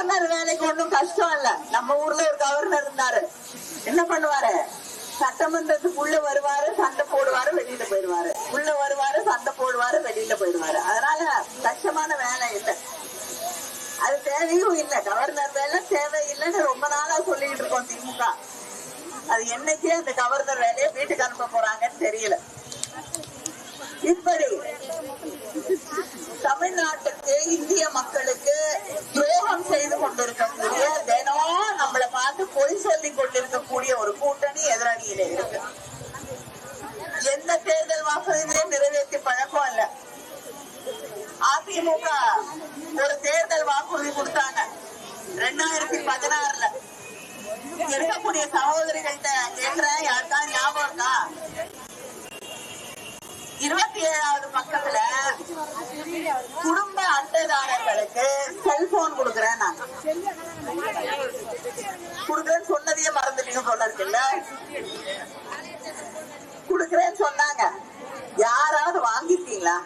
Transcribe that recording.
Governor வேலைக்கு ஒண்ணும் கஷ்டம் இல்ல. நம்ம ஊர்ல ஒரு கவர்னர் இருந்தாரு. என்ன பண்ணுவாரு? சட்டமன்றத்துக்குள்ள வருவாரு, சண்டை போடுவாரு, வெளியில போயிடுவாரு. உள்ள வருவாரு, சண்டை போடுவாரு, வெளியில போயிடுவாரு. அதனால கஷ்டமான வேலை இல்லை, அது தேவையும் இல்லை. கவர்னர் வேலை தேவையில்லைன்னு ரொம்ப நாளா சொல்லிட்டு இருக்கோம் திமுக. அது என்னைக்கே அந்த கவர்னர் வேலையை வீட்டுக்கு அனுப்ப போறாங்கன்னு தெரியல. இப்படி தமிழ்நாட்டுக்கு, இந்திய மக்களுக்கு துரோகம் செய்து கொண்டிருக்கக்கூடிய, தினம் நம்மளை பார்த்து பொய் சொல்லிக் கொண்டிருக்கக்கூடிய ஒரு கூட்டணி எதிரணியில இருக்கு. எந்த தேர்தல் வாக்குறுதியும் நிறைவேற்றி பழக்கம் இல்ல. அதிமுக ஒரு தேர்தல் வாக்குறுதி கொடுத்தாங்க 2016. இருக்கக்கூடிய சகோதரிகள்கிட்ட கேட்கிறேன், யாருக்கா ஞாபகம் இருக்கா? 27வது பக்கத்துல குடும்ப அட்டைதாரர்களுக்கு செல்போன் கொடுக்கிறேன், நான் கொடுக்கிறேன்னு சொன்னதையே மறந்துட்டீங்க போல இருக்குல்ல. கொடுக்கிறேன்னு சொன்னாங்க, யாராவது வாங்கிட்டீங்களா?